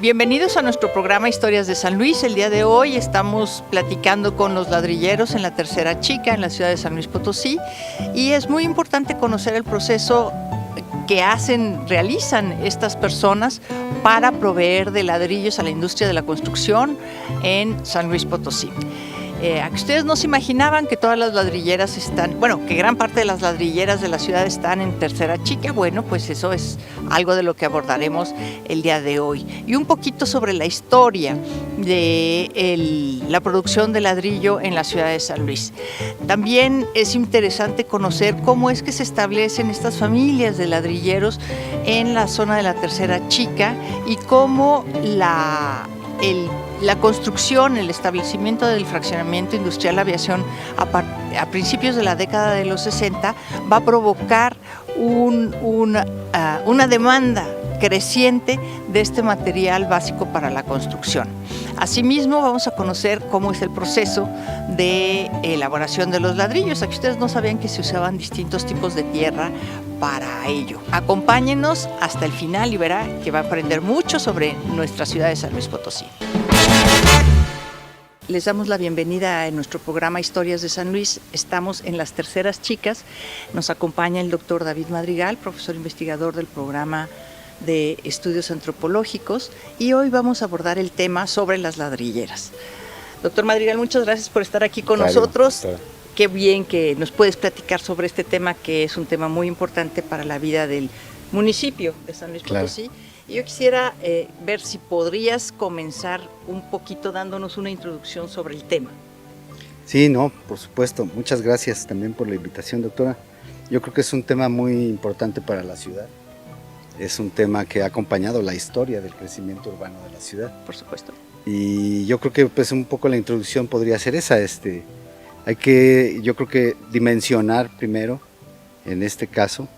Bienvenidos a nuestro programa Historias de San Luis. El día de hoy estamos platicando con los ladrilleros en la Tercera Chica, en la ciudad de San Luis Potosí, y es muy importante conocer el proceso que realizan estas personas para proveer de ladrillos a la industria de la construcción en San Luis Potosí. A que ustedes no se imaginaban que todas las ladrilleras que gran parte de las ladrilleras de la ciudad están en Tercera Chica. Bueno, pues eso es algo de lo que abordaremos el día de hoy. Y un poquito sobre la historia de la producción de ladrillo en la ciudad de San Luis. También es interesante conocer cómo es que se establecen estas familias de ladrilleros en la zona de la Tercera Chica y cómo la construcción, el establecimiento del fraccionamiento industrial aviación a principios de la década de los 60 va a provocar una demanda creciente de este material básico para la construcción. Asimismo, vamos a conocer cómo es el proceso de elaboración de los ladrillos. Aquí ustedes no sabían que se usaban distintos tipos de tierra para ello. Acompáñenos hasta el final y verá que va a aprender mucho sobre nuestra ciudad de San Luis Potosí. Les damos la bienvenida a nuestro programa Historias de San Luis. Estamos en las Terceras Chicas. Nos acompaña el doctor David Madrigal, profesor investigador del programa de estudios antropológicos, y hoy vamos a abordar el tema sobre las ladrilleras. Doctor Madrigal, muchas gracias por estar aquí con nosotros. Doctor. Qué bien que nos puedes platicar sobre este tema, que es un tema muy importante para la vida del municipio de San Luis Potosí. Y yo quisiera ver si podrías comenzar un poquito dándonos una introducción sobre el tema. Sí, no, por supuesto. Muchas gracias también por la invitación, doctora. Yo creo que es un tema muy importante para la ciudad. Es un tema que ha acompañado la historia del crecimiento urbano de la ciudad. Por supuesto. Y yo creo que pues un poco la introducción podría ser esa. Hay que, yo creo que dimensionar primero, en este caso,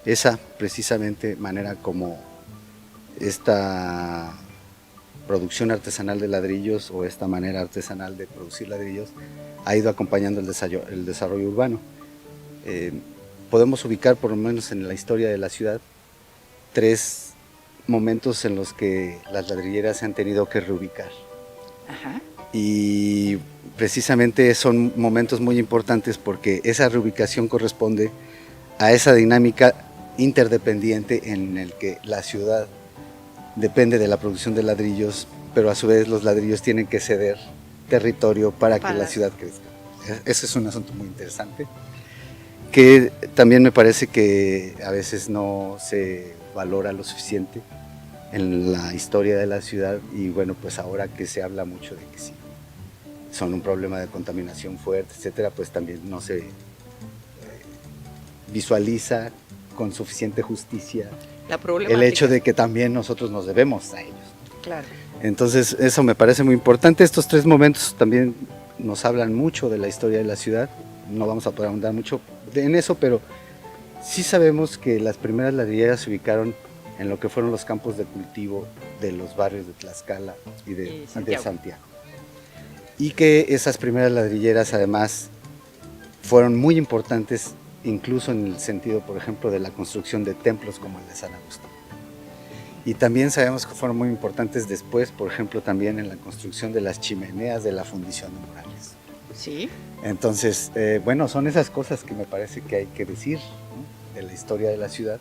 esa precisamente manera como esta producción artesanal de ladrillos o esta manera artesanal de producir ladrillos ha ido acompañando el desarrollo urbano. Podemos ubicar, por lo menos en la historia de la ciudad, 3 momentos en los que las ladrilleras se han tenido que reubicar. Ajá. Y precisamente son momentos muy importantes porque esa reubicación corresponde a esa dinámica interdependiente en el que la ciudad depende de la producción de ladrillos, pero a su vez los ladrillos tienen que ceder territorio para que la ciudad crezca. Ese es un asunto muy interesante, que también me parece que a veces no se valora lo suficiente en la historia de la ciudad, y bueno, pues ahora que se habla mucho de que sí, son un problema de contaminación fuerte, etcétera, pues también no se visualiza con suficiente justicia el hecho de que también nosotros nos debemos a ellos. Claro. Entonces eso me parece muy importante. Estos 3 momentos también nos hablan mucho de la historia de la ciudad. No vamos a poder ahondar mucho en eso, pero sí sabemos que las primeras ladrilleras se ubicaron en lo que fueron los campos de cultivo de los barrios de Tlaxcala y de Santiago. Y que esas primeras ladrilleras además fueron muy importantes, incluso en el sentido, por ejemplo, de la construcción de templos como el de San Agustín. Y también sabemos que fueron muy importantes después, por ejemplo, también en la construcción de las chimeneas de la fundición de murales. Sí. Entonces, bueno, son esas cosas que me parece que hay que decir, ¿no?, de la historia de la ciudad,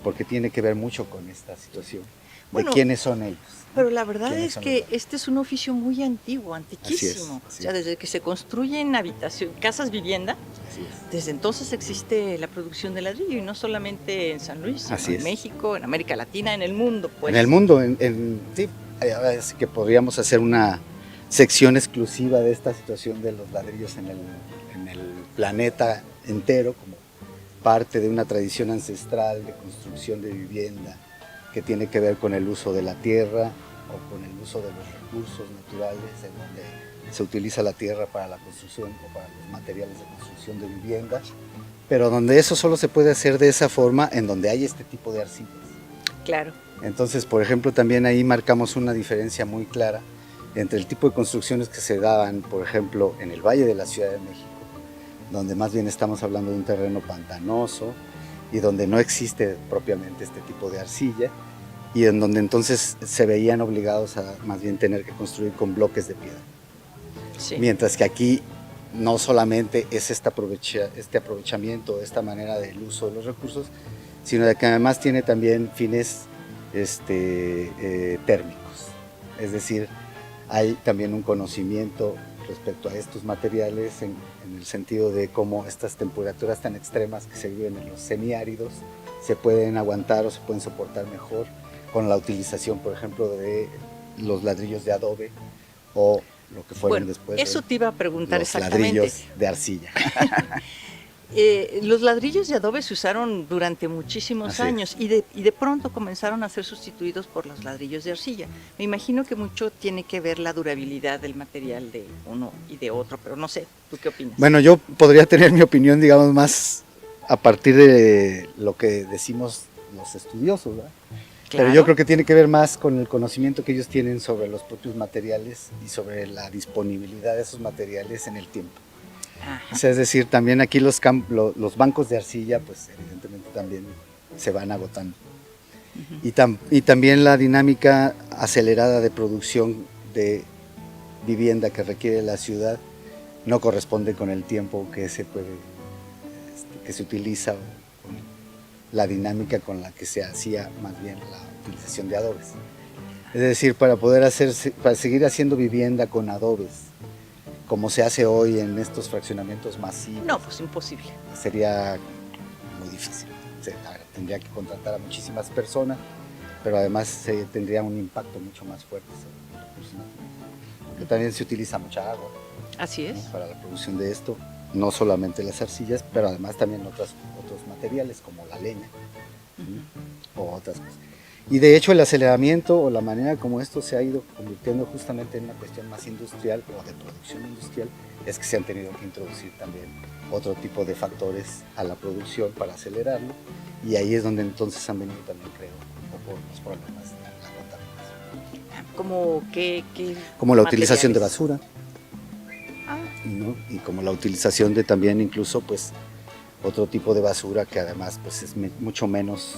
porque tiene que ver mucho con esta situación, de quiénes son ellos. Pero la verdad es que este es un oficio muy antiguo, antiquísimo. Así es. O sea, desde que se construyen casas vivienda, desde entonces existe la producción de ladrillo, y no solamente en San Luis, sino en México, en América Latina, en el mundo. Pues. En el mundo, sí, es que podríamos hacer una sección exclusiva de esta situación de los ladrillos en el planeta entero, como parte de una tradición ancestral de construcción de vivienda que tiene que ver con el uso de la tierra o con el uso de los recursos naturales, en donde se utiliza la tierra para la construcción o para los materiales de construcción de viviendas, pero donde eso solo se puede hacer de esa forma en donde hay este tipo de arcillas. Claro. Entonces, por ejemplo, también ahí marcamos una diferencia muy clara entre el tipo de construcciones que se daban, por ejemplo, en el Valle de la Ciudad de México, donde más bien estamos hablando de un terreno pantanoso y donde no existe propiamente este tipo de arcilla, y en donde entonces se veían obligados a más bien tener que construir con bloques de piedra. Sí. Mientras que aquí no solamente es este aprovechamiento, esta manera del uso de los recursos, sino de que además tiene también fines térmicos. Es decir, hay también un conocimiento respecto a estos materiales en el sentido de cómo estas temperaturas tan extremas que se viven en los semiáridos se pueden aguantar o se pueden soportar mejor con la utilización, por ejemplo, de los ladrillos de adobe o lo que fueron después eso te iba a preguntar los exactamente. ladrillos de arcilla. Los ladrillos de adobe se usaron durante muchísimos años y de pronto comenzaron a ser sustituidos por los ladrillos de arcilla. Me imagino que mucho tiene que ver la durabilidad del material de uno y de otro, pero no sé, ¿tú qué opinas? Bueno, yo podría tener mi opinión, digamos, más a partir de lo que decimos los estudiosos, ¿verdad? Claro. Pero yo creo que tiene que ver más con el conocimiento que ellos tienen sobre los propios materiales y sobre la disponibilidad de esos materiales en el tiempo. O sea, es decir, también aquí los bancos de arcilla, pues evidentemente también se van agotando. Y también la dinámica acelerada de producción de vivienda que requiere la ciudad no corresponde con el tiempo que se utiliza, con la dinámica con la que se hacía más bien la utilización de adobes. Es decir, para seguir haciendo vivienda con adobes, como se hace hoy en estos fraccionamientos masivos. No, pues imposible. Sería muy difícil. Tendría que contratar a muchísimas personas, pero además tendría un impacto mucho más fuerte sobre el recurso natural. Porque también se utiliza mucha agua. Así es. ¿No? Para la producción de esto, no solamente las arcillas, pero además también otros materiales como la leña o otras cosas. Y de hecho el aceleramiento o la manera como esto se ha ido convirtiendo justamente en una cuestión más industrial o de producción industrial es que se han tenido que introducir también otro tipo de factores a la producción para acelerarlo, y ahí es donde entonces han venido también, creo, un poco los problemas de la contaminación. ¿Como como la utilización de materiales? basura, ¿no? Y como la utilización de también incluso pues otro tipo de basura que además pues es mucho menos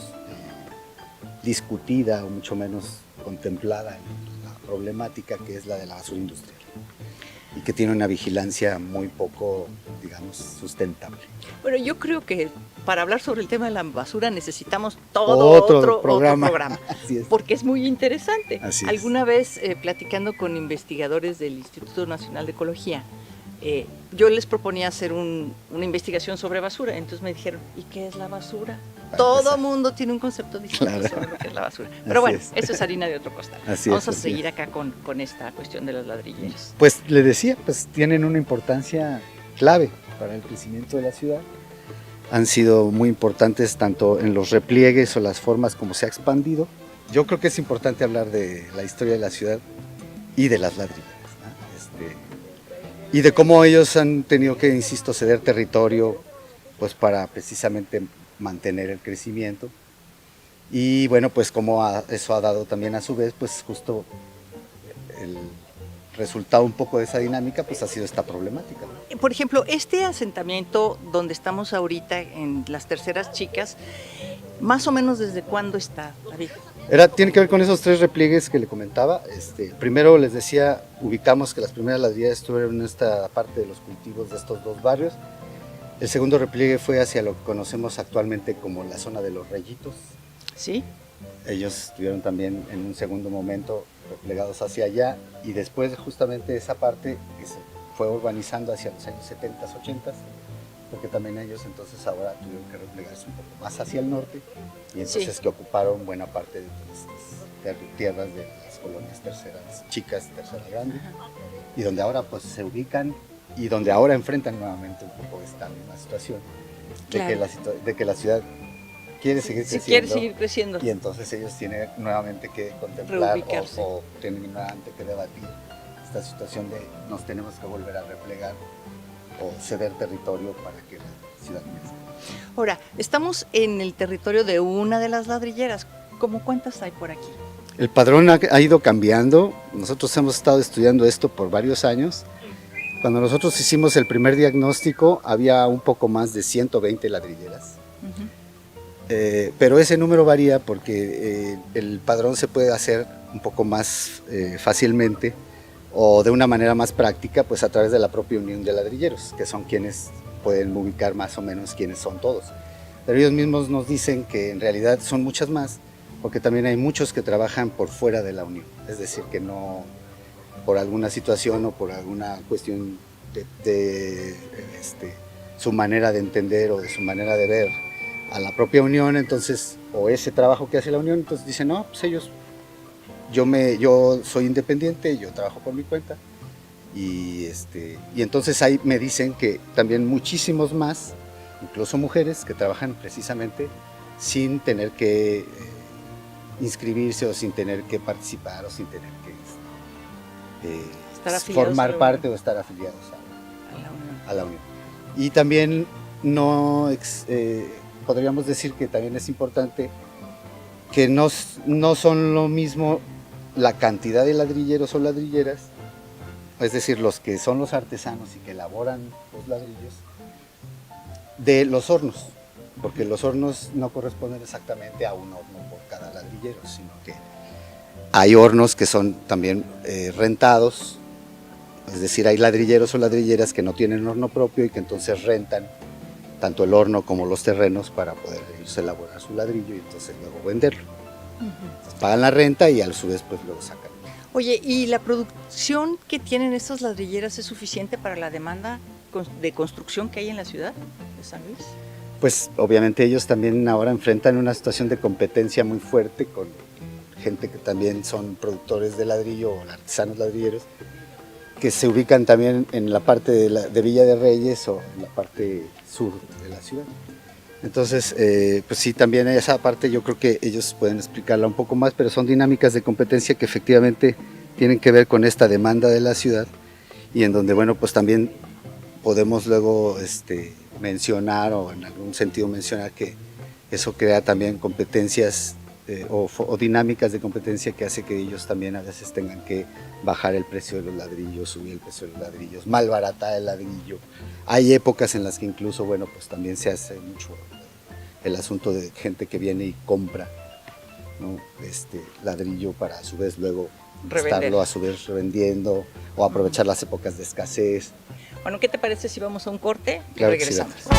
discutida o mucho menos contemplada en la problemática, que es la de la basura industrial, y que tiene una vigilancia muy poco, digamos, sustentable. Bueno, yo creo que para hablar sobre el tema de la basura necesitamos todo otro programa. Así es. Porque es muy interesante. Así es. Alguna vez platicando con investigadores del Instituto Nacional de Ecología, yo les proponía hacer una investigación sobre basura, entonces me dijeron, ¿y qué es la basura? Todo mundo tiene un concepto distinto sobre lo que es la basura. Pero bueno, eso es harina de otro costal. Vamos a seguir acá con esta cuestión de los ladrilleros. Pues le decía, pues tienen una importancia clave para el crecimiento de la ciudad. Han sido muy importantes tanto en los repliegues o las formas como se ha expandido. Yo creo que es importante hablar de la historia de la ciudad y de las ladrilleras, ¿no? Y de cómo ellos han tenido que, insisto, ceder territorio pues para precisamente mantener el crecimiento, y bueno, pues como eso ha dado también a su vez pues justo el resultado un poco de esa dinámica pues ha sido esta problemática, ¿no? Por ejemplo, este asentamiento donde estamos ahorita en las Terceras Chicas, más o menos ¿desde cuándo está, David? Tiene que ver con esos tres repliegues que le comentaba. Primero les decía, ubicamos que las primeras ladrilleras estuvieron en esta parte de los cultivos de estos dos barrios. El segundo repliegue fue hacia lo que conocemos actualmente como la zona de los Rayitos. Sí. Ellos estuvieron también en un segundo momento replegados hacia allá, y después justamente esa parte que se fue urbanizando hacia los años 70s, 80s, porque también ellos entonces ahora tuvieron que replegarse un poco más hacia el norte, y entonces que ocuparon buena parte de estas tierras de las colonias Terceras Chicas, Tercera Grande, y donde ahora pues se ubican y donde ahora enfrentan nuevamente un poco esta misma situación de que la ciudad quiere seguir creciendo, y entonces ellos tienen nuevamente que contemplar o tienen nuevamente que debatir esta situación de nos tenemos que volver a replegar o ceder territorio para que la ciudad crezca. Ahora, estamos en el territorio de una de las ladrilleras. ¿Cómo cuántas hay por aquí? El padrón ha ido cambiando. Nosotros hemos estado estudiando esto por varios años. Cuando nosotros hicimos el primer diagnóstico había un poco más de 120 ladrilleras. pero ese número varía porque el padrón se puede hacer un poco más fácilmente o de una manera más práctica, pues a través de la propia Unión de Ladrilleros, que son quienes pueden ubicar más o menos quiénes son todos. Pero ellos mismos nos dicen que en realidad son muchas más, porque también hay muchos que trabajan por fuera de la Unión, es decir, que no, por alguna situación o por alguna cuestión de su manera de entender o de su manera de ver a la propia Unión, entonces, o ese trabajo que hace la Unión, entonces dicen, no, pues ellos, yo soy independiente, yo trabajo por mi cuenta, y entonces ahí me dicen que también muchísimos más, incluso mujeres, que trabajan precisamente sin tener que inscribirse o sin tener que participar o sin tener que formar parte o estar afiliados a la Unión. Y también podríamos decir que también es importante que no son lo mismo la cantidad de ladrilleros o ladrilleras, es decir, los que son los artesanos y que elaboran los ladrillos, de los hornos, porque los hornos no corresponden exactamente a un horno por cada ladrillero, sino que hay hornos que son también rentados, es decir, hay ladrilleros o ladrilleras que no tienen horno propio y que entonces rentan tanto el horno como los terrenos para poder ellos elaborar su ladrillo y entonces luego venderlo. Pagan la renta y a su vez pues luego sacan. Oye, ¿y la producción que tienen estas ladrilleras es suficiente para la demanda de construcción que hay en la ciudad de San Luis? Pues obviamente ellos también ahora enfrentan una situación de competencia muy fuerte con gente que también son productores de ladrillo o artesanos ladrilleros, que se ubican también en la parte de Villa de Reyes o en la parte sur de la ciudad. Entonces, pues sí, también esa parte yo creo que ellos pueden explicarla un poco más, pero son dinámicas de competencia que efectivamente tienen que ver con esta demanda de la ciudad y en donde, bueno, pues también podemos luego mencionar o en algún sentido mencionar que eso crea también competencias o dinámicas de competencia que hace que ellos también a veces tengan que bajar el precio de los ladrillos, subir el precio de los ladrillos, malbaratar el ladrillo. Hay épocas en las que incluso, bueno, pues también se hace mucho el asunto de gente que viene y compra, ¿no? Ladrillo para a su vez luego estarlo a su vez revendiendo o aprovechar las épocas de escasez. Bueno, ¿qué te parece si vamos a un corte y claro regresamos? Sí.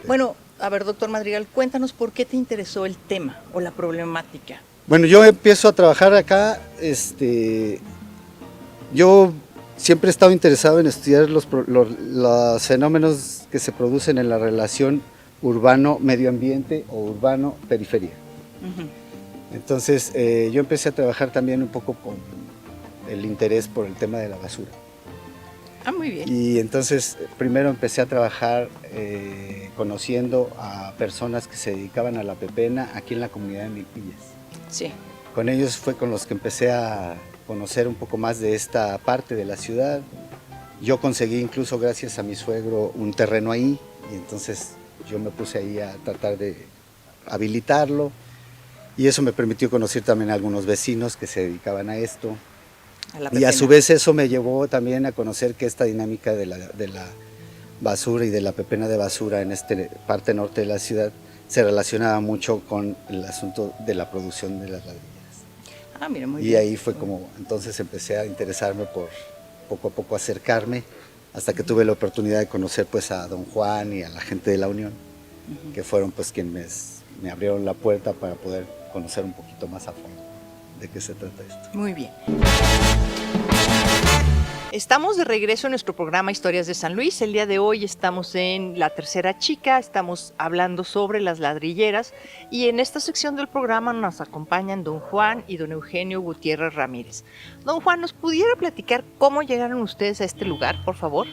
Bueno, a ver, doctor Madrigal, cuéntanos por qué te interesó el tema o la problemática. Bueno, yo empiezo a trabajar acá, yo siempre he estado interesado en estudiar los fenómenos que se producen en la relación urbano-medio ambiente o urbano-periferia. Entonces, yo empecé a trabajar también un poco con el interés por el tema de la basura. Ah, muy bien. Y entonces, primero empecé a trabajar conociendo a personas que se dedicaban a la pepena aquí en la comunidad de Milpillas. Sí. Con ellos fue con los que empecé a conocer un poco más de esta parte de la ciudad. Yo conseguí incluso gracias a mi suegro un terreno ahí y entonces yo me puse ahí a tratar de habilitarlo y eso me permitió conocer también a algunos vecinos que se dedicaban a esto. Y a su vez eso me llevó también a conocer que esta dinámica de la basura y de la pepena de basura en esta parte norte de la ciudad se relacionaba mucho con el asunto de la producción de las ladrillas. Ah, mira, muy y bien. ahí fue como, entonces empecé a interesarme por poco a poco acercarme, hasta que tuve la oportunidad de conocer pues a don Juan y a la gente de la Unión, que fueron pues quienes me abrieron la puerta para poder conocer un poquito más a fondo de qué se trata esto. Muy bien. Estamos de regreso en nuestro programa Historias de San Luis. El día de hoy estamos en La Tercera Chica, estamos hablando sobre las ladrilleras y en esta sección del programa nos acompañan don Juan y don Eugenio Gutiérrez Ramírez. Don Juan, ¿nos pudiera platicar cómo llegaron ustedes a este lugar, por favor?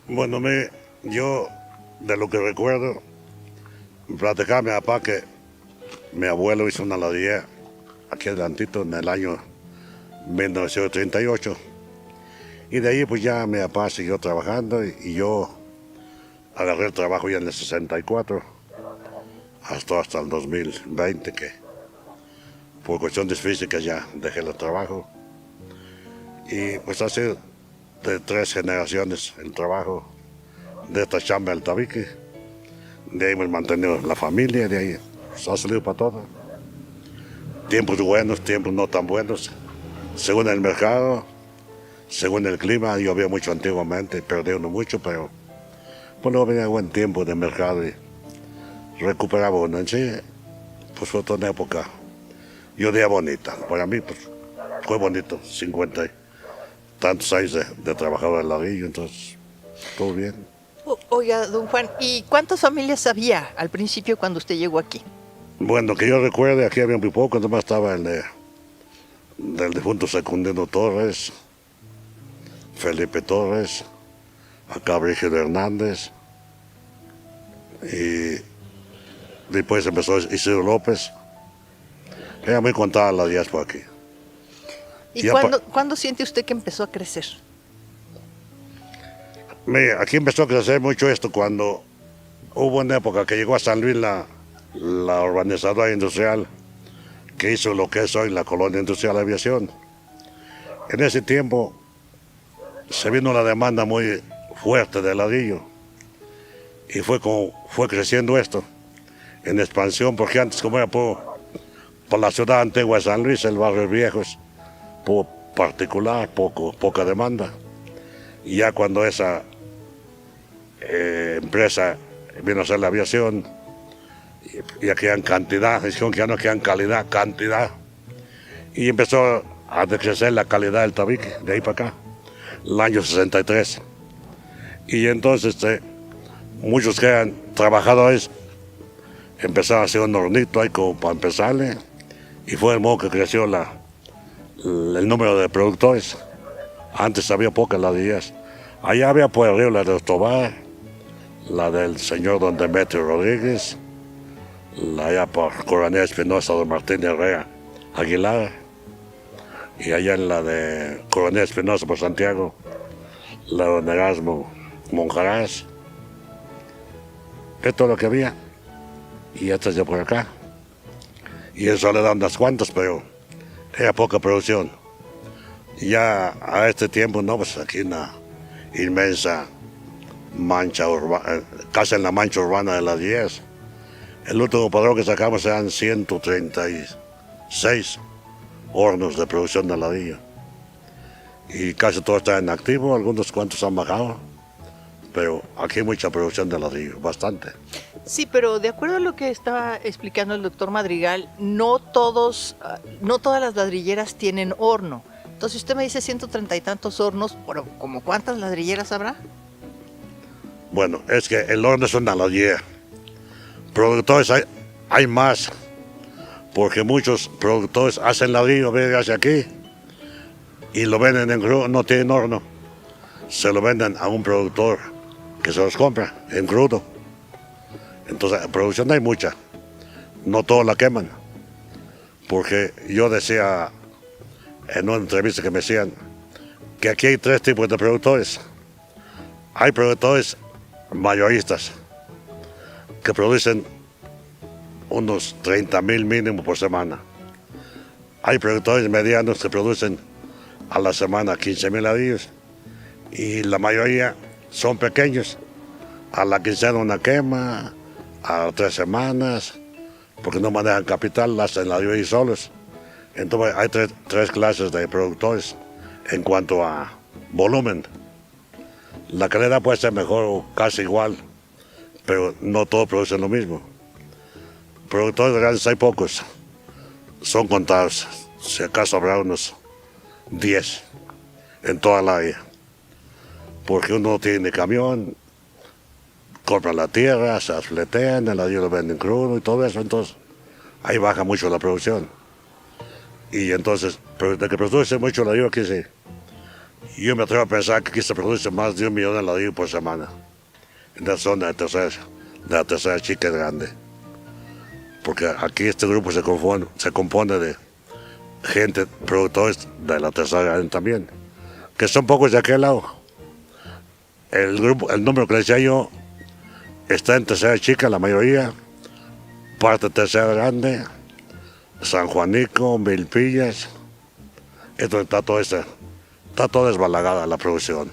Bueno, yo de lo que recuerdo, platicaba a mi papá que mi abuelo hizo una ladrillera aquí adelantito en el año 1938. Y de ahí pues ya mi papá siguió trabajando y yo agarré el trabajo ya en el 64. hasta el 2020, que por cuestiones físicas ya dejé el trabajo. Y pues ha sido de 3 generaciones el trabajo de esta chamba del tabique. De ahí hemos mantenido la familia, de ahí pues, ha salido para todo. Tiempos buenos, tiempos no tan buenos, según el mercado, según el clima. Llovía mucho antiguamente, perdí uno mucho, pero pues luego venía buen tiempo de mercado y recuperaba uno. En sí, pues fue toda una época, yo diría bonita. Para mí, pues fue bonito, 50 y tantos años de trabajador del ladrillo, entonces todo bien. Oiga, don Juan, ¿y cuántas familias había al principio cuando usted llegó aquí? Bueno, que yo recuerde, aquí había muy poco, nomás estaba el del difunto Secundino Torres, Felipe Torres, acá Brígido Hernández, y después empezó Isidro López. Era muy contada la diáspora aquí. ¿Y cuándo siente usted que empezó a crecer? Mira, aquí empezó a crecer mucho esto cuando hubo una época que llegó a San Luis la urbanizadora industrial, que hizo lo que es hoy la colonia industrial de aviación. En ese tiempo se vino una demanda muy fuerte de ladrillo y fue creciendo esto en expansión, porque antes, como era por la ciudad antigua de San Luis, el barrio Viejos, por particular, poca demanda. Y ya cuando esa empresa vino a hacer la aviación, ya quedan cantidad, dijeron que ya no quedan calidad, cantidad. Y empezó a decrecer la calidad del tabique, de ahí para acá, el año 63. Y entonces muchos que eran trabajadores empezaron a hacer un hornito ahí como para empezarle, y fue el modo que creció el número de productores. Antes había pocas ladrillas. Allá había por el río la de Tobar, la del señor don Demetrio Rodríguez, la allá por Coronel Espinosa, don Martín Herrera Aguilar, y allá en la de Coronel Espinosa por Santiago, la de don Erasmo Monjarás. Esto es lo que había, y esta es de por acá. Y eso le dan unas cuantas, pero era poca producción. Y ya a este tiempo, no, pues aquí una inmensa mancha urbana, casi en la mancha urbana de las 10. El último padrón que sacamos eran 136 hornos de producción de ladrillo. Y casi todos están en activo, algunos cuantos han bajado, pero aquí hay mucha producción de ladrillo, bastante. Sí, pero de acuerdo a lo que estaba explicando el doctor Madrigal, no todas las ladrilleras tienen horno. Entonces usted me dice 130 y tantos hornos, pero ¿como cuántas ladrilleras habrá? Bueno, es que el horno es una ladrillera. Productores hay más, porque muchos productores hacen ladrillo, ven hacia aquí, y lo venden en crudo, no tienen horno. Se lo venden a un productor que se los compra en crudo. Entonces, producción hay mucha, no todos la queman, porque yo decía en una entrevista que me decían que aquí hay 3 tipos de productores. Hay productores mayoristas que producen unos 30,000 mínimo por semana. Hay productores medianos que producen a la semana 15,000 ladrillos, y la mayoría son pequeños. A la quincena una quema, a 3 semanas, porque no manejan capital, la hacen ladrillo y solos. Entonces hay 3 clases de productores en cuanto a volumen. La calidad puede ser mejor o casi igual, pero no todos producen lo mismo. Productores grandes hay pocos, son contados, si acaso habrá unos 10 en toda la área, porque uno no tiene camión, compran la tierra, se fletean, el ladrillo lo venden crudo y todo eso, entonces ahí baja mucho la producción. Y entonces, de que produce mucho ladrillo aquí sí. Yo me atrevo a pensar que aquí se produce más de 1 millón de ladrillos por semana, en la zona de la tercera chica grande. Porque aquí este grupo se compone de gente, productores de la tercera grande también, que son pocos de aquel lado. El número que les decía yo está en tercera chica, la mayoría, parte Tercera Grande, San Juanico, Milpillas. Esto está todo desbalagada la producción.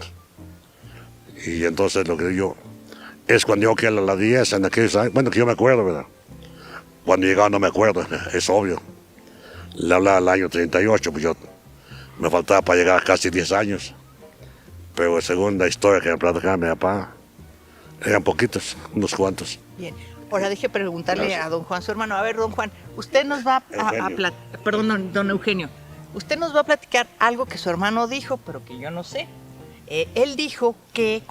Y entonces lo que yo, es cuando yo quiero la 10 en aquellos años, bueno, que yo me acuerdo, ¿verdad? Cuando llegaba no me acuerdo, es obvio. Le hablaba al año 38, pues yo me faltaba para llegar casi 10 años. Pero según la historia que me platicaba mi papá, eran poquitos, unos cuantos. Bien. Ahora deje preguntarle Gracias. a don Juan, su hermano. A ver, don Juan, usted nos va Eugenio. perdón, don Eugenio. Usted nos va a platicar algo que su hermano dijo, pero que yo no sé. Él dijo que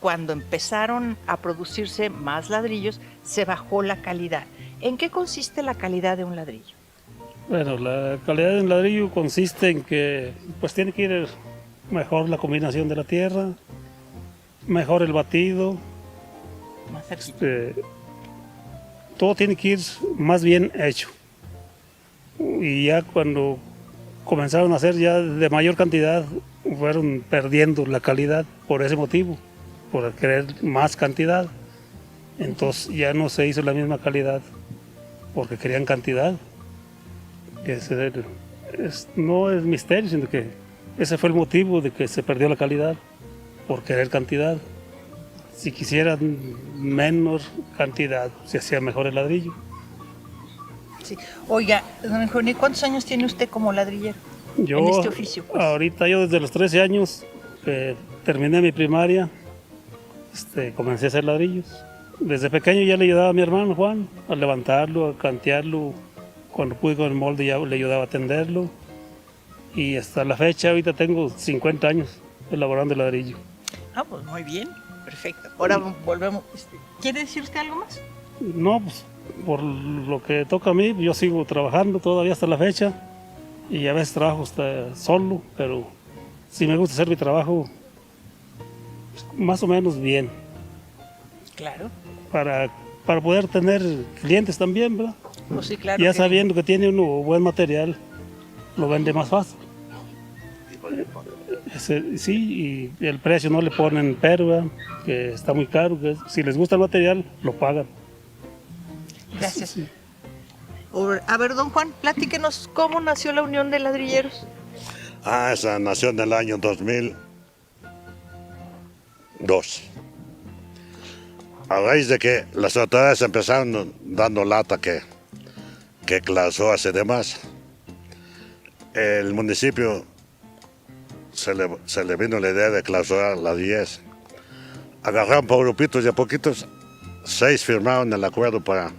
cuando empezaron a producirse más ladrillos, se bajó la calidad. ¿En qué consiste la calidad de un ladrillo? Bueno, la calidad de un ladrillo consiste en que pues tiene que ir mejor la combinación de la tierra, mejor el batido, Más cerquita. todo tiene que ir más bien hecho. Y ya cuando comenzaron a hacer ya de mayor cantidad, fueron perdiendo la calidad por ese motivo, por querer más cantidad. Entonces ya no se hizo la misma calidad porque querían cantidad. No es misterio, sino que ese fue el motivo de que se perdió la calidad, por querer cantidad. Si quisieran menos cantidad, se hacía mejor el ladrillo. Sí. Oiga, don Eugenio, ¿cuántos años tiene usted como ladrillero Yo, en este oficio? Pues? ahorita yo desde los 13 años terminé mi primaria, comencé a hacer ladrillos. Desde pequeño ya le ayudaba a mi hermano Juan a levantarlo, a cantearlo. Cuando pude con el molde ya le ayudaba a tenderlo. Y hasta la fecha, ahorita tengo 50 años elaborando ladrillo. Ah, pues muy bien, perfecto. Ahora volvemos. ¿Quiere decir usted algo más? No, pues por lo que toca a mí, yo sigo trabajando todavía hasta la fecha. Y a veces trabajo hasta solo, pero sí me gusta hacer mi trabajo pues, más o menos bien. Claro. Para poder tener clientes también, ¿verdad? Pues sí, claro. Ya que- sabiendo que tiene uno buen material, lo vende más fácil. Sí, y el precio no le ponen pero, ¿verdad? Que está muy caro, que si les gusta el material, lo pagan. Gracias. Sí. A ver, don Juan, platíquenos cómo nació la Unión de Ladrilleros. Esa nació en el año 2002. A raíz de que las autoridades empezaron dando lata que clausuras y demás, el municipio se le vino la idea de clausurar la 10. Agarraron por grupitos y a poquitos, 6 firmaron el acuerdo para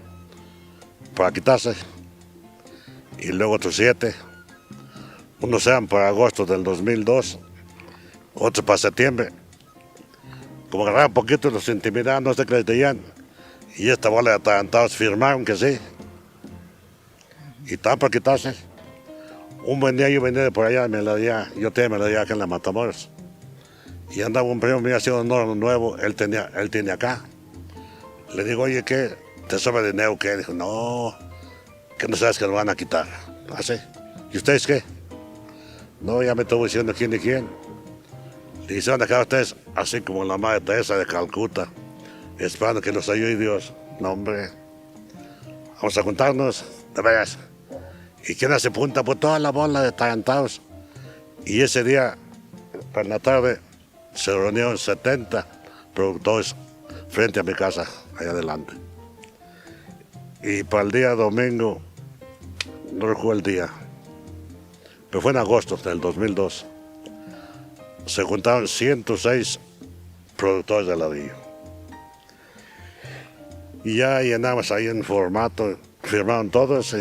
quitarse, y luego otros 7. Unos eran para agosto del 2002, otros para septiembre. Como agarraban poquito, los intimidaban, no se creían. Y esta bola de atarantados firmaron que sí. Y estaban para quitarse. Un buen día yo venía de por allá, yo tenía melodía acá en la Matamoros. Y andaba un primo mío haciendo un horno nuevo, él tiene acá. Le digo, oye, ¿qué? ¿Te sobra dinero qué? Dijo, no, que no sabes que lo van a quitar. Así. ¿Y ustedes qué? No, ya me estuvo diciendo quién y quién. Le dice, ¿dónde acá ustedes? Así como la Madre Teresa de Calcuta, esperando que nos ayude Dios. No, hombre, vamos a juntarnos, de veras. ¿Y quién hace punta? Pues toda la bola de atarantados. Y ese día, por la tarde, se reunieron 70 productores frente a mi casa, allá adelante. Y para el día domingo, no recuerdo el día, pero fue en agosto del 2002, se juntaron 106 productores de ladrillo. Y ya llenamos ahí en formato, firmaron todos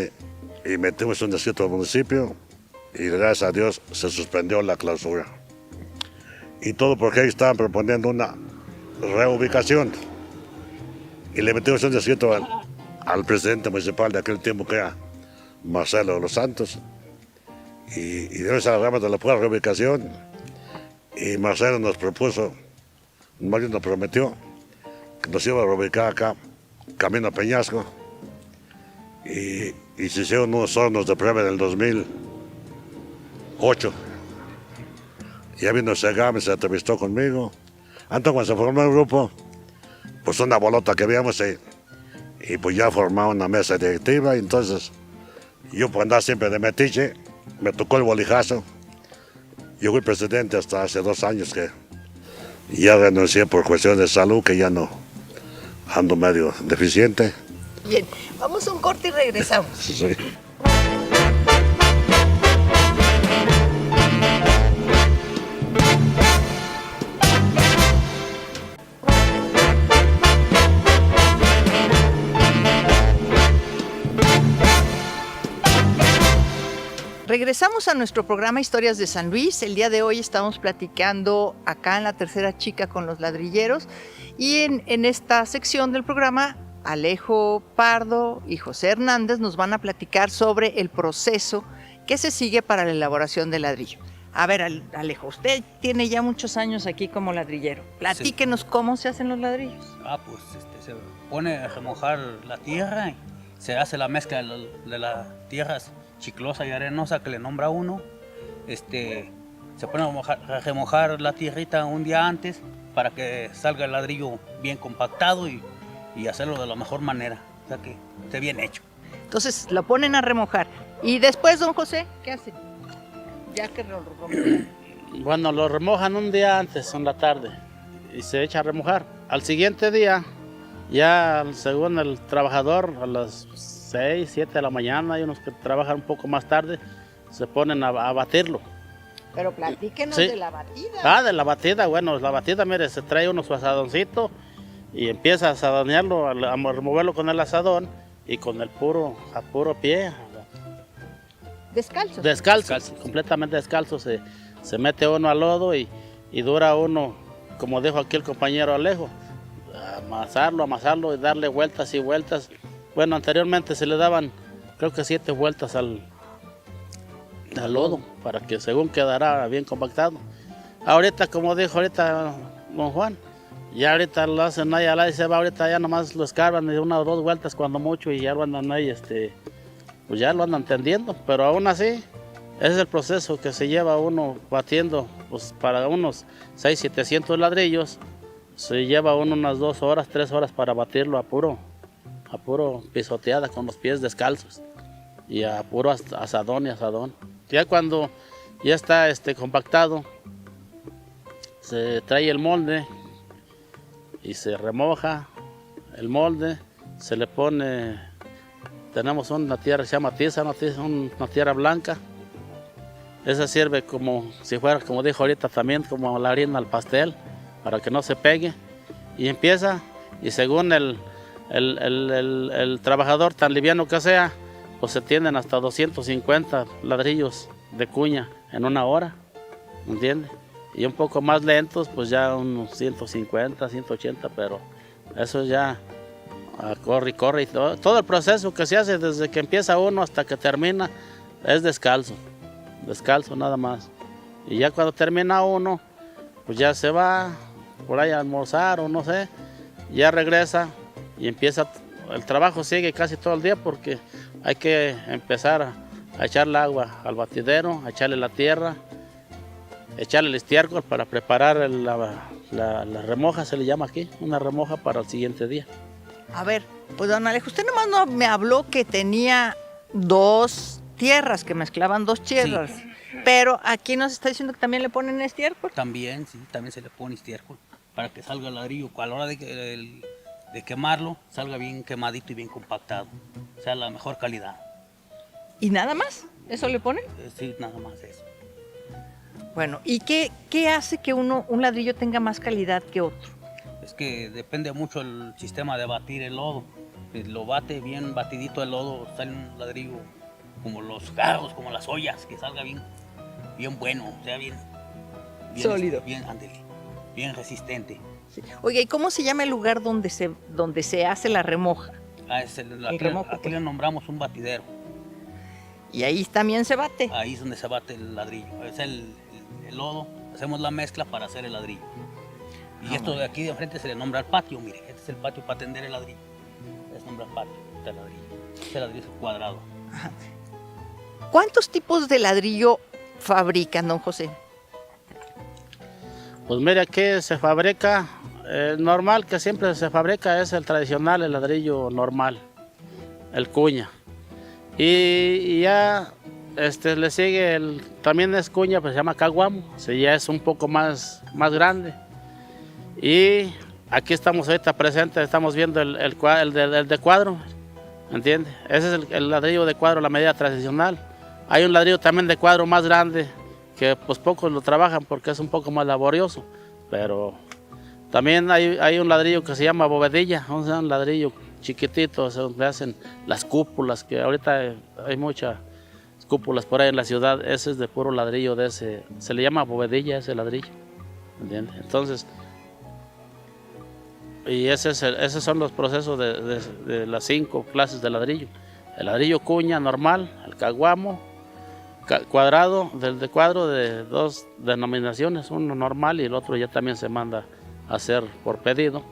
y metimos un escrito al municipio y gracias a Dios se suspendió la clausura. Y todo porque ellos estaban proponiendo una reubicación. Y le metimos un escrito al presidente municipal de aquel tiempo que era Marcelo de los Santos. Y Dios agarramos de la pura reubicación. Y Marcelo nos propuso, más bien nos prometió, que nos iba a reubicar acá, camino a Peñasco. Y se hicieron unos hornos de prueba en el 2008. Ya vino Segame, se entrevistó conmigo. Antes cuando se formó el grupo, pues una bolota que veíamos y y pues ya formaba una mesa directiva. Entonces yo por andar siempre de metiche, me tocó el bolijazo. Yo fui presidente hasta hace 2 años que ya renuncié por cuestiones de salud, que ya no ando medio deficiente. Bien, vamos a un corte y regresamos. Sí. Regresamos a nuestro programa Historias de San Luis. El día de hoy estamos platicando acá en la tercera chica con los ladrilleros y en esta sección del programa Alejo Pardo y José Hernández nos van a platicar sobre el proceso que se sigue para la elaboración del ladrillo. A ver, Alejo, usted tiene ya muchos años aquí como ladrillero. Platíquenos cómo se hacen los ladrillos. Pues se pone a remojar la tierra y se hace la mezcla de las tierras chiclosa y arenosa que le nombra uno. Se pone a remojar la tierrita un día antes para que salga el ladrillo bien compactado y hacerlo de la mejor manera, o sea que esté bien hecho. Entonces lo ponen a remojar. Y después, don José, ¿qué hacen? Ya que lo remojan. Bueno, lo remojan un día antes, en la tarde, y se echa a remojar. Al siguiente día, ya según el trabajador, a las 6, 7 de la mañana, hay unos que trabajan un poco más tarde, se ponen a batirlo. Pero platíquenos Sí. de la batida. De la batida, bueno, la batida, mire, se trae uno su asadoncito y empieza a asadonearlo, a removerlo con el asadón y con el a puro pie. Descalzos. Descalzo, completamente descalzo, se mete uno al lodo y dura uno, como dijo aquí el compañero Alejo, amasarlo y darle vueltas y vueltas. Bueno, anteriormente se le daban, creo que 7 vueltas al lodo, para que según quedara bien compactado. Ahorita, como dijo ahorita don Juan, ya ahorita lo hacen ahí al lado y se va, ahorita ya nomás lo escarban de 1 o 2 vueltas cuando mucho y ya lo andan ahí, pues ya lo andan tendiendo, pero aún así, ese es el proceso que se lleva uno batiendo, pues para unos 600-700 ladrillos, se lleva uno unas 2 horas, 3 horas para batirlo a puro pisoteada con los pies descalzos y a puro asadón y asadón. Ya cuando ya está compactado, se trae el molde y se remoja el molde, se le pone, tenemos una tierra que se llama tiza, una tierra blanca. Esa sirve como si fuera, como dijo ahorita también, como la harina al pastel, para que no se pegue. Y empieza, y según el trabajador tan liviano que sea, pues se tienden hasta 250 ladrillos de cuña en 1 hora, ¿entiende? Y un poco más lentos, pues ya unos 150, 180, pero eso ya corre y todo el proceso que se hace desde que empieza uno hasta que termina es descalzo nada más. Y ya cuando termina uno, pues ya se va por ahí a almorzar o no sé, ya regresa y empieza, el trabajo sigue casi todo el día porque hay que empezar a echarle agua al batidero, a echarle la tierra, echarle el estiércol para preparar la remoja, se le llama aquí, una remoja para el siguiente día. A ver, pues don Alejo, usted nomás no me habló que tenía 2 tierras, que mezclaban 2 tierras. Sí. Pero aquí nos está diciendo que también le ponen estiércol. También, sí, también se le pone estiércol para que salga el ladrillo. A la hora de quemarlo, salga bien quemadito y bien compactado. O sea, la mejor calidad. ¿Y nada más? ¿Eso le ponen? Sí, nada más eso. Bueno, ¿y qué hace que un ladrillo tenga más calidad que otro? Es que depende mucho el sistema de batir el lodo. Si lo bate bien batidito el lodo, sale un ladrillo como los carros, como las ollas, que salga bien bueno, o sea, bien sólido. Bien resistente. Sí. Oiga, ¿y cómo se llama el lugar donde se hace la remoja? Aquí le nombramos un batidero. ¿Y ahí también se bate? Ahí es donde se bate el ladrillo. Es el lodo, hacemos la mezcla para hacer el ladrillo. Y esto de aquí de enfrente se le nombra el patio, mire, este es el patio para tender el ladrillo. Se nombra patio del ladrillo. Este ladrillo es cuadrado. Ajá. ¿Cuántos tipos de ladrillo fabrican, don José? Pues mire, aquí se fabrica El normal que siempre se fabrica es el tradicional, el ladrillo normal, el cuña. Y ya le sigue, también es cuña, pues se llama caguamo, ya es un poco más grande. Y aquí estamos ahorita presentes, estamos viendo el de cuadro, ¿entiende? Ese es el ladrillo de cuadro, la medida tradicional. Hay un ladrillo también de cuadro más grande, que pues pocos lo trabajan porque es un poco más laborioso, pero también hay un ladrillo que se llama bovedilla, un ladrillo chiquitito, donde hacen las cúpulas, que ahorita hay muchas cúpulas por ahí en la ciudad. Ese es de puro ladrillo de ese, se le llama bovedilla ese ladrillo, ¿entiendes? Entonces, y esos son los procesos de las 5 clases de ladrillo. El ladrillo cuña normal, el caguamo, cuadrado, del de cuadro de 2 denominaciones, uno normal y el otro ya también se manda a hacer por pedido.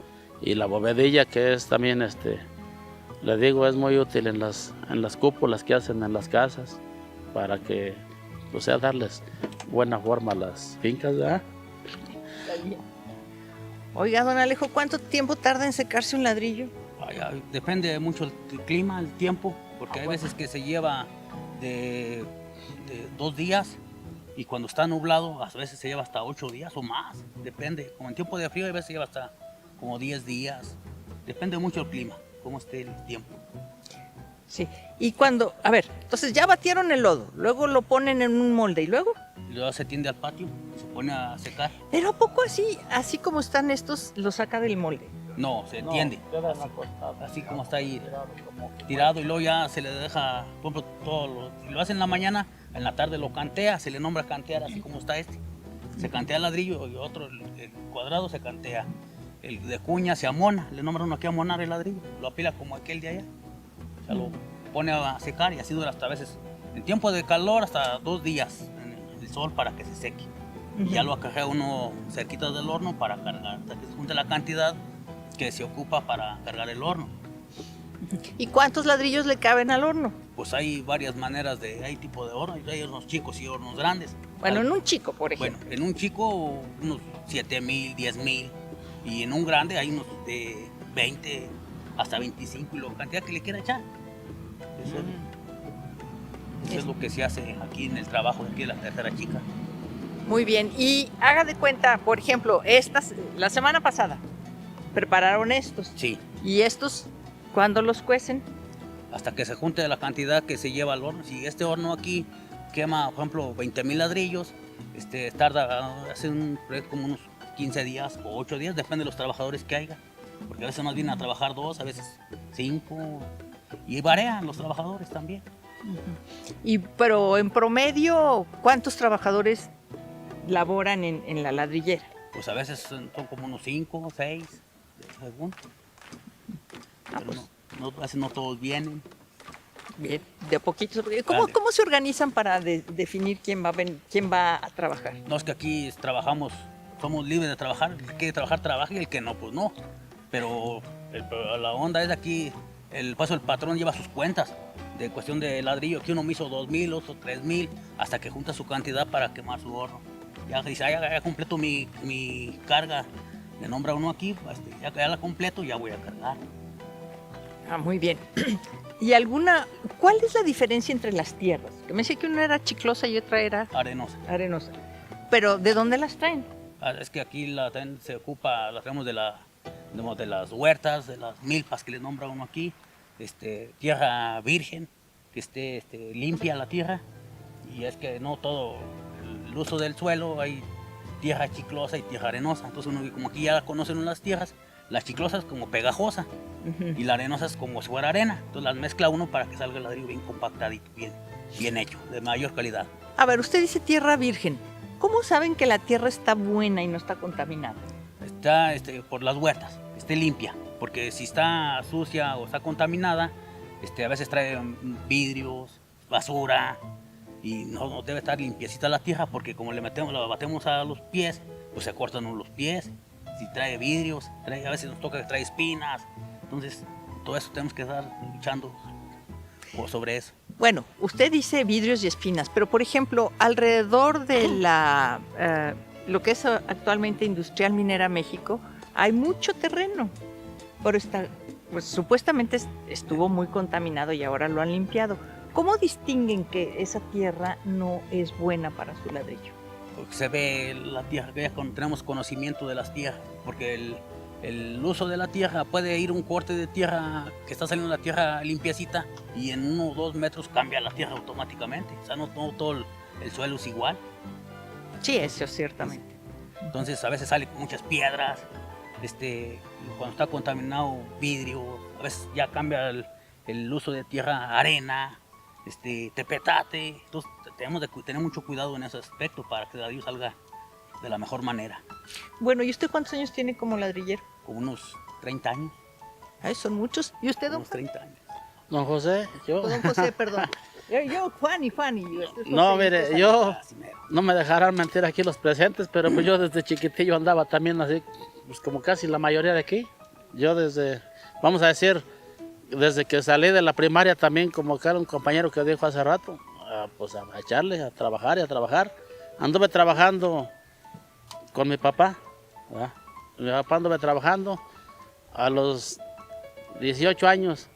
Y la bovedilla, que es también, le digo, es muy útil en las cúpulas que hacen en las casas, para que, o sea, darles buena forma a las fincas, ¿verdad? Oiga, don Alejo, ¿cuánto tiempo tarda en secarse un ladrillo? Depende mucho el clima, el tiempo, porque hay veces que se lleva de 2 días, y cuando está nublado a veces se lleva hasta 8 días o más, depende. Como en tiempo de frío a veces se lleva hasta como 10 días, depende mucho el clima, cómo esté el tiempo. Sí, y cuando, a ver, entonces ya batieron el lodo, luego lo ponen en un molde y luego... Y luego se tiende al patio, se pone a secar. Pero ¿a poco así como están estos, lo saca del molde? No, se tiende, así como está ahí tirado, y luego ya se le deja, por ejemplo, si lo hacen en la mañana, en la tarde lo cantea, se le nombra cantear, así como está este. Se cantea el ladrillo y otro, el cuadrado se cantea. El de cuña se amona, le nombra uno aquí amonar el ladrillo, lo apila como aquel de allá. O sea, lo pone a secar y así dura hasta a veces, en tiempo de calor, hasta 2 días en el sol para que se seque. Y ya lo acajea uno cerquita del horno para cargar, hasta que se junte la cantidad que se ocupa para cargar el horno. ¿Y cuántos ladrillos le caben al horno? Pues hay varias maneras hay tipo de horno, hay hornos chicos y hornos grandes. Bueno, en un chico, por ejemplo. Bueno, en un chico unos 7,000, 10,000, y en un grande hay unos de 20 hasta 25 y la cantidad que le quiera echar. Eso es lo que se hace aquí en el trabajo de aquí de la tercera chica. Muy bien, y haga de cuenta, por ejemplo, la semana pasada prepararon estos. Sí. ¿Y estos cuándo los cuecen? Hasta que se junte la cantidad que se lleva al horno. Si este horno aquí quema, por ejemplo, 20,000 ladrillos, tarda, hace un proyecto como unos 15 días o 8 días, depende de los trabajadores que haya. Porque a veces nos vienen a trabajar 2, a veces 5, y varían los trabajadores también. Pero en promedio, ¿cuántos trabajadores laboran en la ladrillera? Pues a veces son como unos 5 o 6, según. Pero a veces no todos vienen. Bien, de poquitos. ¿Cómo se organizan para definir quién va a trabajar? No, es que aquí somos libres de trabajar. El que quiere trabajar, trabaja, y el que no, pues no. Pero la onda es aquí, el patrón lleva sus cuentas de cuestión de ladrillo. Aquí uno me hizo 2,000, otro 3,000, hasta que junta su cantidad para quemar su horno. Ya dice, ya completo mi carga, le nombra uno aquí, ya la completo, ya voy a cargar. Ah, muy bien. ¿Y cuál es la diferencia entre las tierras? Que me decía que una era chiclosa y otra era arenosa. Pero ¿de dónde las traen? Es que aquí la traemos de las huertas, de las milpas que le nombra uno aquí, tierra virgen, que esté limpia la tierra, y es que no todo el uso del suelo, hay tierra chiclosa y tierra arenosa. Entonces uno, como aquí ya conocen las tierras, las chiclosas como pegajosa y la arenosa es como si fuera arena. Entonces las mezcla uno para que salga el ladrillo bien compactadito, bien hecho, de mayor calidad. A ver, usted dice tierra virgen. ¿Cómo saben que la tierra está buena y no está contaminada? Está por las huertas, esté limpia, porque si está sucia o está contaminada, a veces trae vidrios, basura, y no debe estar limpiecita la tierra, porque como la batemos a los pies, pues se cortan los pies. Si trae vidrios, a veces nos toca que trae espinas, entonces todo eso tenemos que estar luchando sobre eso. Bueno, usted dice vidrios y espinas, pero por ejemplo, alrededor de lo que es actualmente Industrial Minera México, hay mucho terreno, pero pues supuestamente estuvo muy contaminado y ahora lo han limpiado. ¿Cómo distinguen que esa tierra no es buena para su ladrillo? Porque se ve la tierra, que ya tenemos conocimiento de las tierras, porque el uso de la tierra puede ir un corte de tierra que está saliendo la tierra limpiecita y en 1 o 2 metros cambia la tierra automáticamente. O sea, no todo el suelo es igual. Sí, eso ciertamente. Entonces a veces sale con muchas piedras, cuando está contaminado vidrio, a veces ya cambia el uso de tierra, arena, tepetate. Entonces tenemos de tener mucho cuidado en ese aspecto para que el ladrillo salga de la mejor manera. Bueno, ¿y usted cuántos años tiene como ladrillero? Con unos 30 años. Ay, son muchos. ¿Y usted, don Unos 30 años. Don José, yo... Don José, perdón. Yo, Juan y usted es José. No, mire, yo no me dejarán mentir aquí los presentes, pero pues yo desde chiquitillo andaba también así, pues como casi la mayoría de aquí. Yo vamos a decir, desde que salí de la primaria también, como acá un compañero que dijo hace rato, pues a echarle, a trabajar y a trabajar. Anduve trabajando con mi papá, ¿verdad? Mi papá anduve trabajando. A los 18 años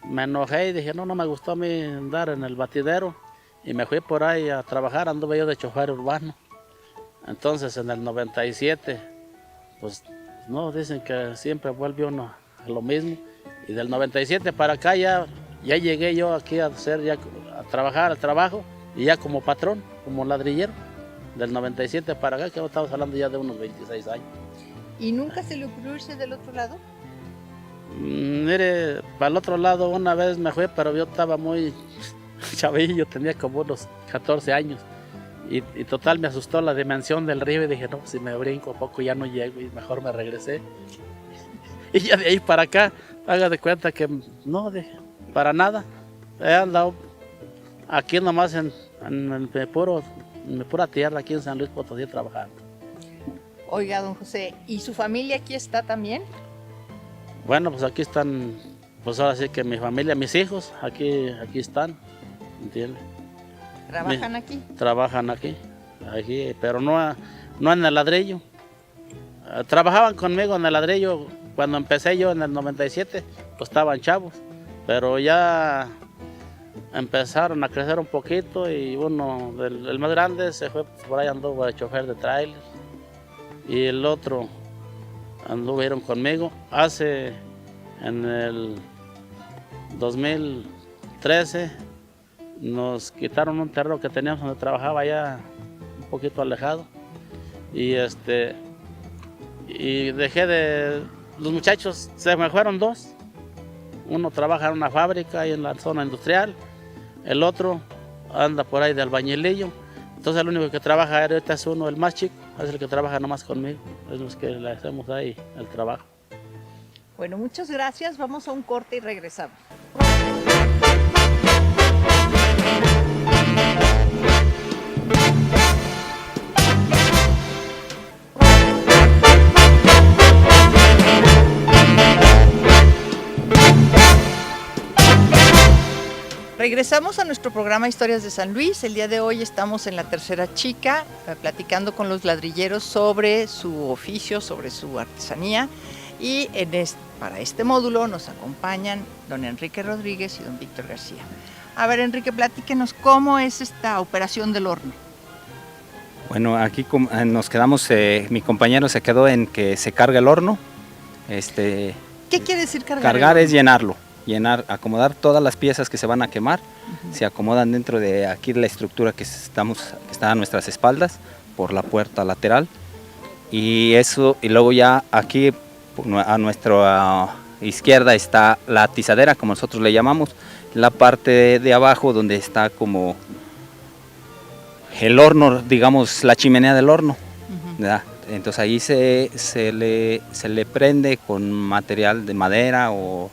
me enojé y dije, no me gustó a mí andar en el batidero. Y me fui por ahí a trabajar, anduve yo de chofer urbano. Entonces en el 97, pues no, dicen que siempre vuelve uno a lo mismo. Y del 97 para acá ya llegué yo aquí a trabajar al trabajo y ya como patrón, como ladrillero. Del 97 para acá, que estamos hablando ya de unos 26 años. ¿Y nunca se le ocurrió irse del otro lado? Mire, para el otro lado una vez me fui, pero yo estaba muy chavillo, tenía como unos 14 años. Y total me asustó la dimensión del río y dije, no, si me brinco poco ya no llego y mejor me regresé. Y ya de ahí para acá, haga de cuenta que no, para nada. He andado aquí nomás en mi pura tierra, aquí en San Luis Potosí trabajando. Oiga, don José, ¿y su familia aquí está también? Bueno, pues aquí están, pues ahora sí que mi familia, mis hijos, aquí están, ¿entiendes? ¿Trabajan aquí? Trabajan aquí, pero no en el ladrillo. Trabajaban conmigo en el ladrillo cuando empecé yo en el 97, pues estaban chavos, pero ya empezaron a crecer un poquito y uno, el más grande, se fue por ahí, anduvo de chofer de tráiler y el otro anduvieron conmigo. En el 2013 nos quitaron un terreno que teníamos donde trabajaba allá un poquito alejado y los muchachos se me fueron 2. Uno trabaja en una fábrica ahí en la zona industrial, el otro anda por ahí de albañilillo. Entonces el único que trabaja ahorita es uno, el más chico, es el que trabaja nomás conmigo, es los que le hacemos ahí el trabajo. Bueno, muchas gracias, vamos a un corte y regresamos. Regresamos a nuestro programa Historias de San Luis. El día de hoy estamos en la Tercera Chica, platicando con los ladrilleros sobre su oficio, sobre su artesanía. Y para este módulo nos acompañan don Enrique Rodríguez y don Víctor García. A ver, Enrique, platíquenos cómo es esta operación del horno. Bueno, aquí nos quedamos, mi compañero se quedó en que se carga el horno. ¿Qué quiere decir cargar? Cargar es llenarlo. Acomodar todas las piezas que se van a quemar, se acomodan dentro de aquí la estructura que está a nuestras espaldas, por la puerta lateral, y luego ya aquí a nuestra izquierda está la atizadera, como nosotros le llamamos, la parte de abajo donde está como el horno, digamos la chimenea del horno, ¿verdad? Entonces ahí se le prende con material de madera o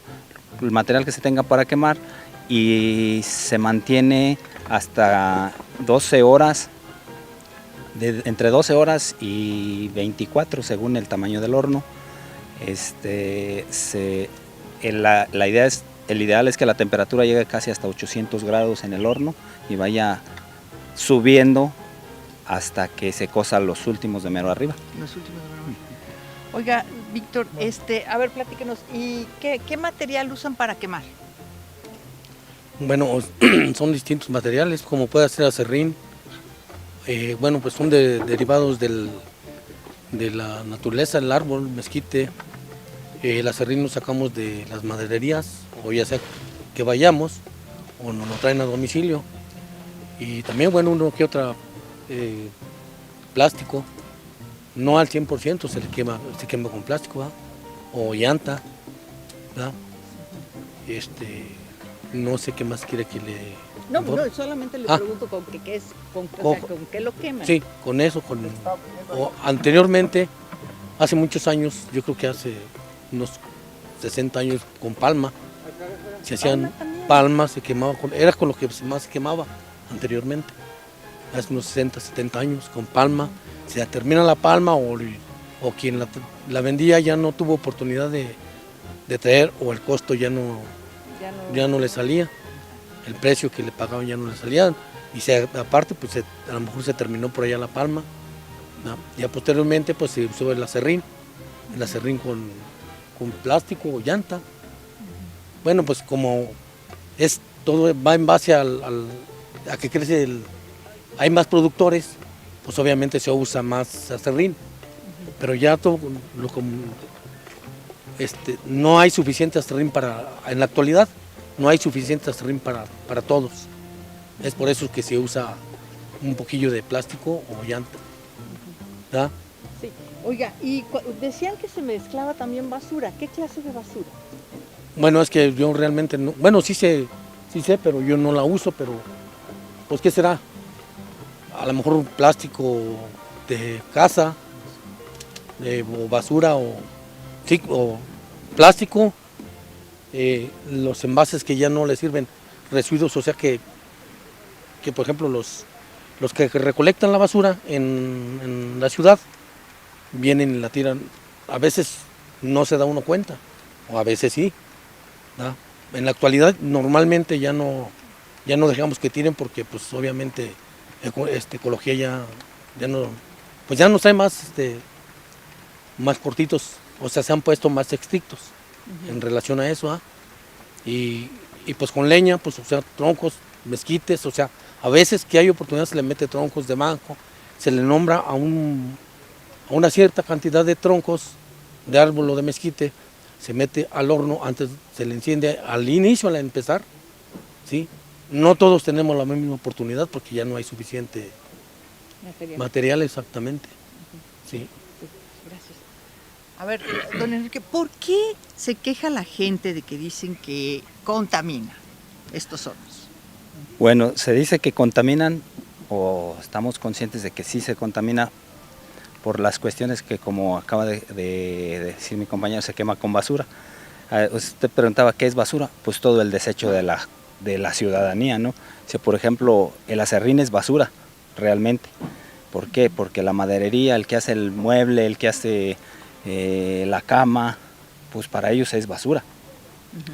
el material que se tenga para quemar y se mantiene hasta 12 horas, entre 12 horas y 24 según el tamaño del horno. El ideal es que la temperatura llegue casi hasta 800 grados en el horno y vaya subiendo hasta que se cosa los últimos de mero arriba. Oiga, Víctor, a ver, platíquenos, ¿y qué material usan para quemar? Bueno, son distintos materiales, como puede ser acerrín. Bueno, pues son derivados de la naturaleza, el árbol, mezquite. El acerrín lo sacamos de las madererías, o ya sea que vayamos, o nos lo traen a domicilio. Y también, bueno, uno que otra plástico, no al 100% se quema con plástico, ¿verdad? O llanta, ¿verdad? No sé qué más quiere que le... No, solamente le pregunto con qué lo queman. Sí, con eso, anteriormente, hace muchos años, yo creo que hace unos 60 años, con palma. Se hacían palmas, se quemaba, era con lo que más se quemaba anteriormente. Hace unos 60, 70 años, con palma. Se termina la palma o quien la vendía ya no tuvo oportunidad de traer, o el costo ya no le salía, el precio que le pagaban ya no le salía, y aparte pues a lo mejor se terminó por allá la palma, ¿no? Ya posteriormente pues se usó el acerrín con plástico o llanta. Bueno, pues como todo va en base a que crece hay más productores, pues obviamente se usa más acerrín, pero ya todo no hay suficiente acerrín en la actualidad, no hay suficiente acerrín para todos. Es por eso que se usa un poquillo de plástico o llanta, ¿verdad? Sí. Oiga, y decían que se mezclaba también basura. ¿Qué clase de basura? Bueno, es que yo realmente no, bueno, sí sé, pero yo no la uso, pero pues ¿qué será? A lo mejor un plástico de casa, o basura, o plástico, los envases que ya no le sirven, residuos, o sea que por ejemplo los que recolectan la basura en la ciudad vienen y la tiran. A veces no se da uno cuenta, o a veces sí, ¿verdad? En la actualidad normalmente ya no dejamos que tiren, porque pues obviamente ecología ya no trae más cortitos, o sea, se han puesto más estrictos en relación a eso, y pues con leña, pues, o sea, troncos, mezquites, o sea, a veces que hay oportunidad se le mete troncos de mango, se le nombra a una cierta cantidad de troncos de árbol o de mezquite, se mete al horno, antes se le enciende al inicio, al empezar, ¿sí? No todos tenemos la misma oportunidad porque ya no hay suficiente material exactamente, sí. Gracias. A ver, don Enrique, ¿por qué se queja la gente de que dicen que contamina estos hornos? Bueno, se dice que contaminan, o estamos conscientes de que sí se contamina por las cuestiones que, como acaba de decir mi compañero, se quema con basura. Usted preguntaba qué es basura, pues todo el desecho de la ciudadanía, ¿no? Si por ejemplo el acerrín es basura, realmente. ¿Por qué? Porque la maderería, el que hace el mueble, el que hace la cama, pues para ellos es basura.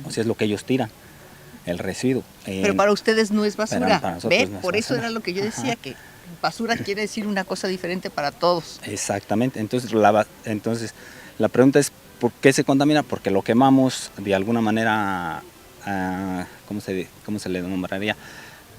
O sea, es lo que ellos tiran, el residuo. Pero para ustedes no es basura. Para nosotros ¿Ven? no es Por eso basura. era lo que yo decía, que basura quiere decir una cosa diferente para todos. Exactamente. Entonces la pregunta es, ¿por qué se contamina? Porque lo quemamos de alguna manera, ¿cómo se le nombraría?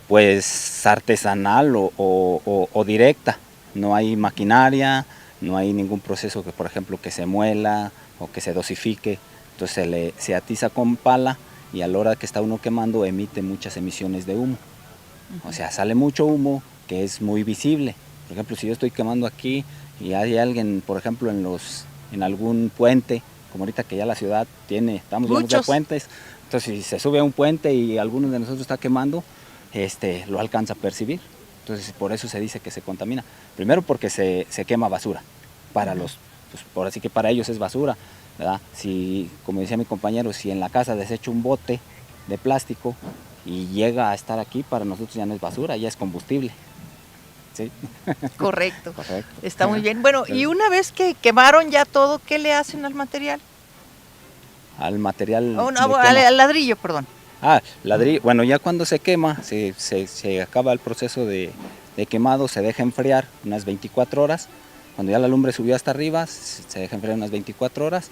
Pues artesanal o directa. No hay maquinaria, no hay ningún proceso que, por ejemplo, que se muela o que se dosifique. Entonces se atiza con pala, y a la hora que está uno quemando emite muchas emisiones de humo. O sea, sale mucho humo que es muy visible. Por ejemplo, si yo estoy quemando aquí y hay alguien, por ejemplo, en algún puente, como ahorita que ya la ciudad estamos llenos de puentes, entonces si se sube a un puente y alguno de nosotros está quemando, lo alcanza a percibir. Entonces por eso se dice que se contamina. Primero porque se quema basura. Pues por así que para ellos es basura, ¿verdad? Si, como decía mi compañero, si en la casa desecho un bote de plástico y llega a estar aquí, para nosotros ya no es basura, ya es combustible. ¿Sí? Correcto. Correcto. Está muy bien. Bueno, y una vez que quemaron ya todo, ¿qué le hacen al material? Al material... al ladrillo, perdón. Ladrillo. Bueno, ya cuando se quema, se acaba el proceso de quemado, se deja enfriar unas 24 horas. Cuando ya la lumbre subió hasta arriba, se deja enfriar unas 24 horas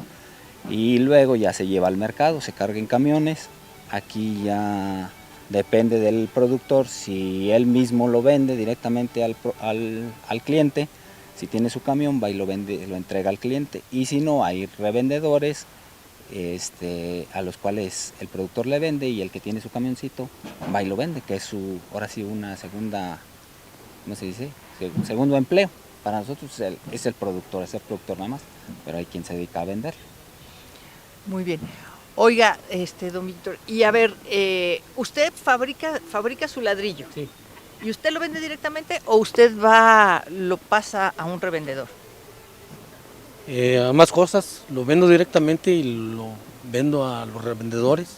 y luego ya se lleva al mercado, se carga en camiones. Aquí ya depende del productor si él mismo lo vende directamente al cliente. Si tiene su camión, va y lo vende, lo entrega al cliente. Y si no, hay revendedores a los cuales el productor le vende y el que tiene su camioncito va y lo vende, que es ahora sí una segunda, ¿cómo se dice? Segundo empleo. Para nosotros es el productor nada más, pero hay quien se dedica a vender. Muy bien. Oiga, don Víctor, y a ver, ¿usted fabrica su ladrillo? Sí. ¿Y usted lo vende directamente o usted lo pasa a un revendedor? Ambas cosas, lo vendo directamente y lo vendo a los revendedores,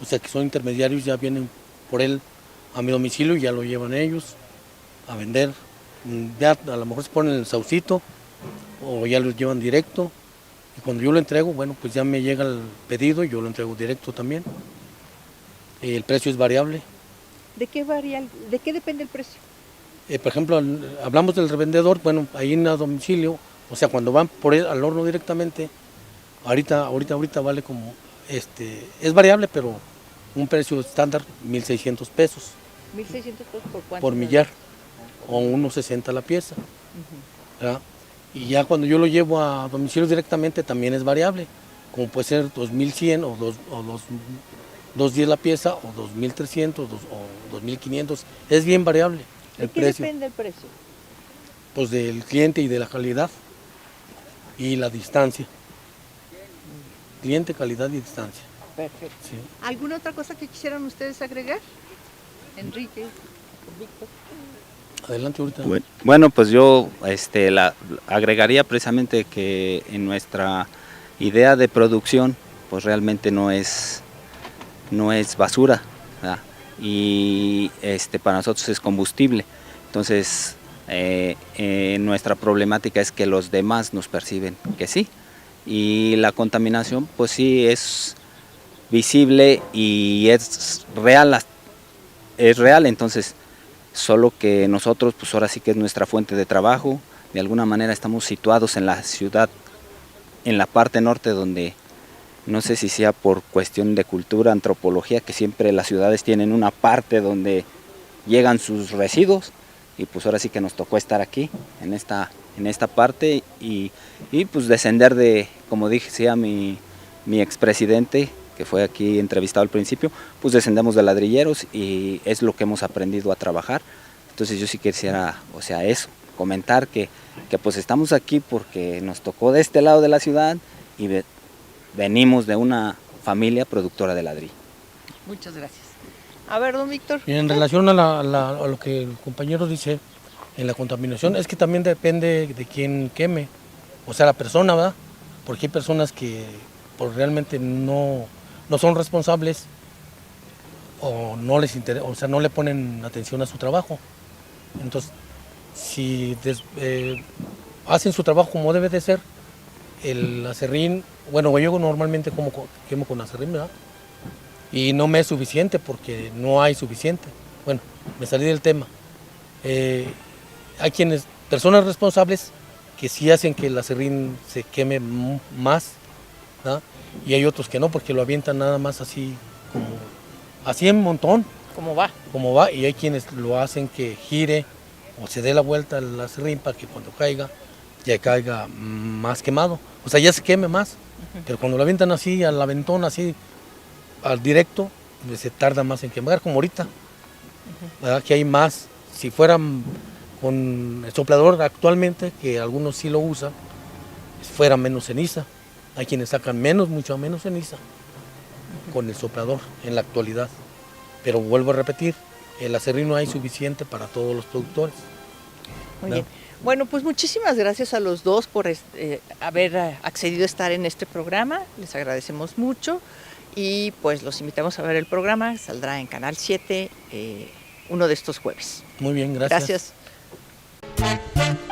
o sea que son intermediarios, ya vienen por él a mi domicilio y ya lo llevan ellos a vender. Ya a lo mejor se ponen el saucito o ya lo llevan directo, y cuando yo lo entrego, bueno, pues ya me llega el pedido y yo lo entrego directo también. El precio es variable. ¿De qué depende el precio? Por ejemplo, hablamos del revendedor, bueno, ahí en a domicilio, o sea, cuando van por él al horno directamente, ahorita vale como, es variable, pero un precio estándar, 1,600 pesos. 1,600 pesos por cuánto. Por millar, o 1,60 la pieza. ¿Verdad? Y ya cuando yo lo llevo a domicilio directamente también es variable, como puede ser 2,100 o 2,10 la pieza, o 2,300 o 2,500, es bien variable el precio. ¿De qué depende el precio? Pues del cliente y de la calidad y la distancia. Cliente, calidad y distancia. Perfecto. Sí. ¿Alguna otra cosa que quisieran ustedes agregar? Enrique, Víctor. Adelante ahorita. Bueno, pues yo agregaría precisamente que en nuestra idea de producción, pues realmente no es basura, ¿verdad? Y para nosotros es combustible. Entonces, nuestra problemática es que los demás nos perciben que sí. Y la contaminación, pues sí, es visible y es real, entonces, solo que nosotros, pues ahora sí que es nuestra fuente de trabajo. De alguna manera estamos situados en la ciudad, en la parte norte, donde no sé si sea por cuestión de cultura, antropología, que siempre las ciudades tienen una parte donde llegan sus residuos, y pues ahora sí que nos tocó estar aquí, en esta parte, y pues descender de, como decía mi expresidente, que fue aquí entrevistado al principio, pues descendemos de ladrilleros y es lo que hemos aprendido a trabajar. Entonces yo sí quisiera, eso, comentar que pues estamos aquí porque nos tocó de este lado de la ciudad y venimos de una familia productora de ladrillo. Muchas gracias. A ver, don Víctor. Y en relación a lo que el compañero dice, en la contaminación, es que también depende de quién queme, o sea, la persona, ¿verdad? Porque hay personas que pues, realmente no son responsables o no les interesa, o sea, no le ponen atención a su trabajo. Entonces, si hacen su trabajo como debe de ser, el aserrín, bueno, yo normalmente quemo con aserrín, ¿verdad? Y no me es suficiente porque no hay suficiente. Bueno, me salí del tema. Hay personas responsables que sí hacen que el aserrín se queme más, ¿verdad? Y hay otros que no, porque lo avientan nada más así en montón. ¿Cómo va? Como va, y hay quienes lo hacen que gire o se dé la vuelta al aserrín para que cuando caiga, ya caiga más quemado. O sea, ya se queme más. Pero cuando lo avientan así, al aventón, así, al directo, pues se tarda más en quemar, como ahorita. ¿Verdad? Que hay más. Si fueran con el soplador actualmente, que algunos sí lo usan, fuera menos ceniza. Hay quienes sacan mucho menos ceniza con el soplador en la actualidad. Pero vuelvo a repetir, el aserrín no hay suficiente para todos los productores. Muy bien. Bueno, pues muchísimas gracias a los dos por haber accedido a estar en este programa. Les agradecemos mucho y pues los invitamos a ver el programa. Saldrá en Canal 7 uno de estos jueves. Muy bien, gracias. Gracias.